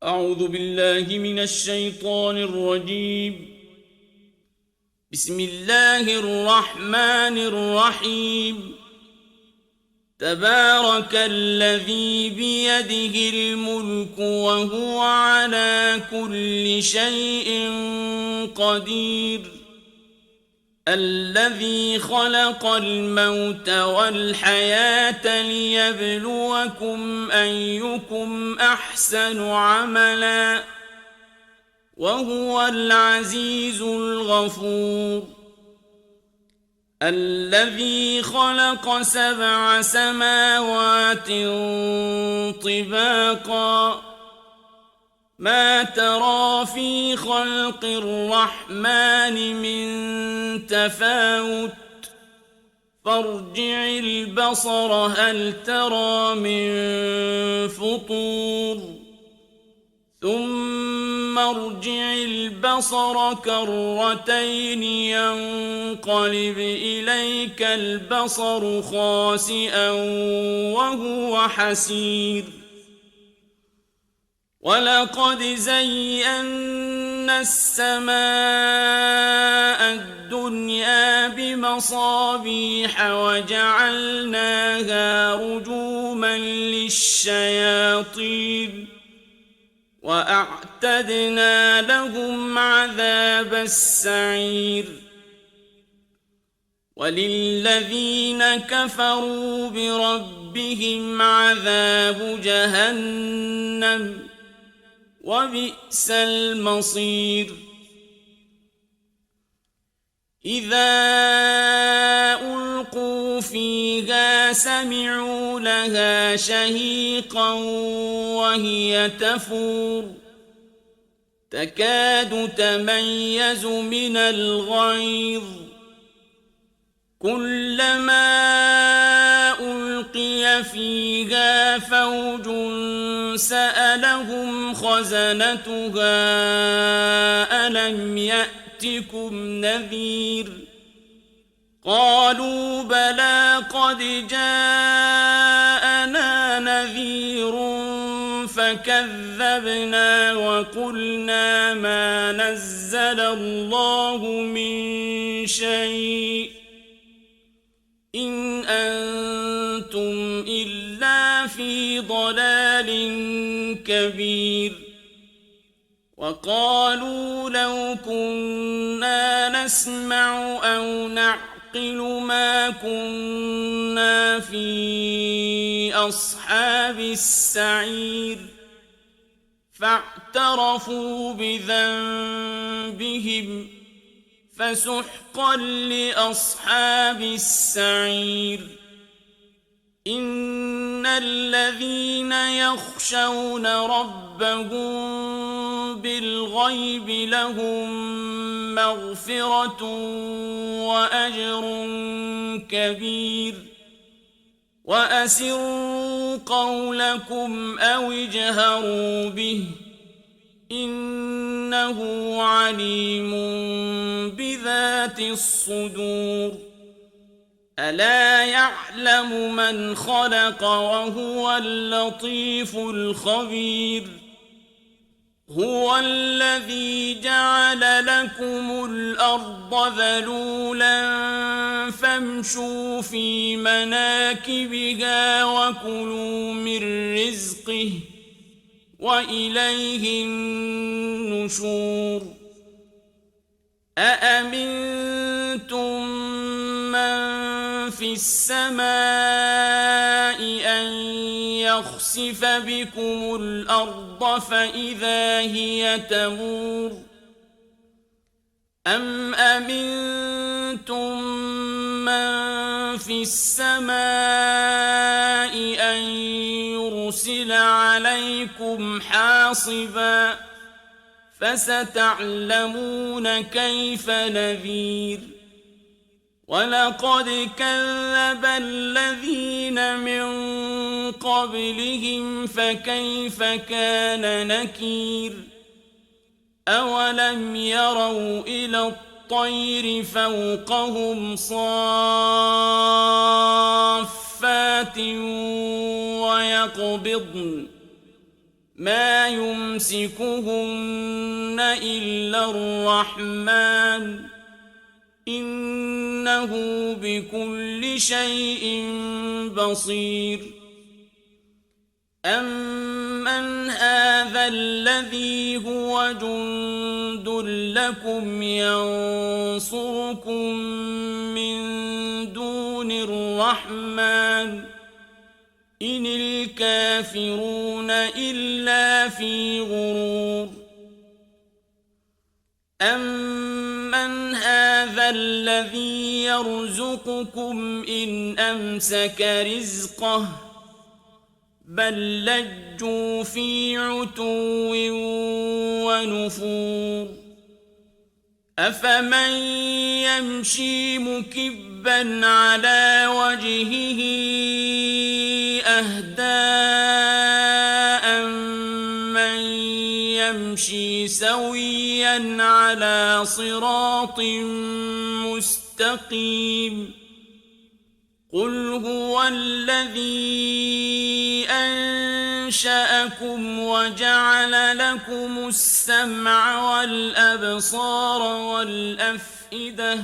أعوذ بالله من الشيطان الرجيم. بسم الله الرحمن الرحيم. تبارك الذي بيده الملك وهو على كل شيء قدير. الذي خلق الموت والحياة ليبلوكم أيكم أحسن عملا وهو العزيز الغفور. الذي خلق 7 سماوات طباقا ما ترى في خلق الرحمن من تفاوت فارجع البصر هل ترى من فطور ثم ارجع البصر كرتين ينقلب إليك البصر خاسئا وهو حسير. ولقد زينا السماء الدنيا بمصابيح وجعلناها رجوما للشياطين وأعتدنا لهم عذاب السعير. وللذين كفروا بربهم عذاب جهنم وبئس المصير. إذا ألقوا فيها سمعوا لها شهيقا وهي تفور تكاد تميز من الغيظ كلما ألقي فيها فوج سألهم خزنتها ألم يأتكم نذير قالوا بلى قد جاءنا نذير فكذبنا وقلنا ما نزل الله من شيء إن أنتم إلا في ضلال كبير. وقالوا لو كنا نسمع أو نعقل ما كنا في أصحاب السعير فاعترفوا بذنبهم فسحقا لأصحاب السعير. إن الذين يخشون ربهم بالغيب لهم مغفرة وأجر كبير. وأسروا قولكم أو اجهروا به إنه عليم بذات الصدور. ألا يعلم من خلق وهو اللطيف الخبير. هو الذي جعل لكم الأرض ذلولا فامشوا في مناكبها وكلوا من رزقه وإليه النشور. أأمنتم من في السماء أن يخسف بكم الأرض فإذا هي تمور أم أمنتم من في السماء أن يرسل عليكم حاصبا فستعلمون كيف نذير. ولقد كذب الذين من قبلهم فكيف كان نكير. أولم يروا إلى الطير فوقهم صافات ويقبضن ما يمسكهن إلا الرحمن إنه بكل شيء بصير أمن هذا الذي هو جند لكم ينصركم من دون الرحمن إن الكافرون إلا في غرور أمن هذا الذي يرزقكم إن أمسك رزقه بل لجوا في عتو ونفور أفمن يمشي مكبا على وجهه أهدى من يمشي سويا على صراط مستقيم قل هو الذي أنشأكم وجعل لكم السمع والأبصار والأفئدة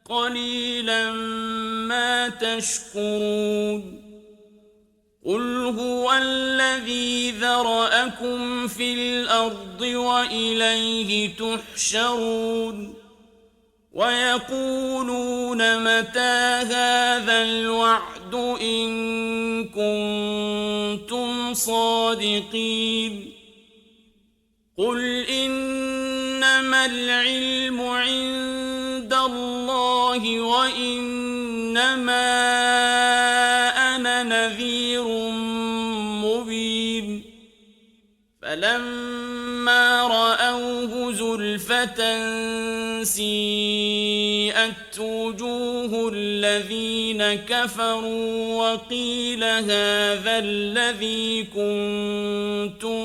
قليلا ما تشكرون قل هو الذي ذرأكم في الأرض وإليه تحشرون ويقولون متى هذا الوعد إن كنتم صادقين قل إنما العلم عند الله وإنما أنا نذير مبين فلما رأوه زلفة سيئت وجوه الذين كفروا وقيل هذا الذي كنتم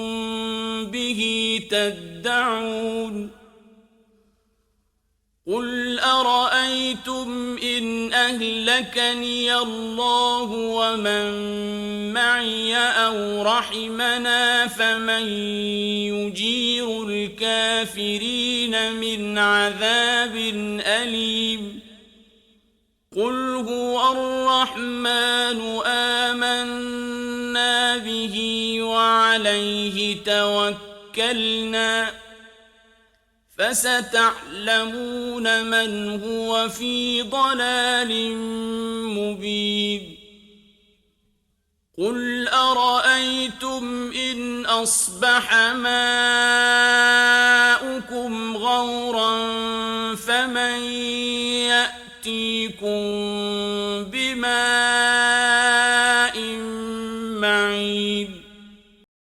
به تدعون قل أرأيتم إن أهلكني الله ومن معي أو رحمنا فمن يجير الكافرين من عذاب أليم قل هو الرحمن آمنا به وعليه توكلنا فستعلمون من هو في ضلال مبين قل أرأيتم إن أصبح ماؤكم غورا فمن يأتيكم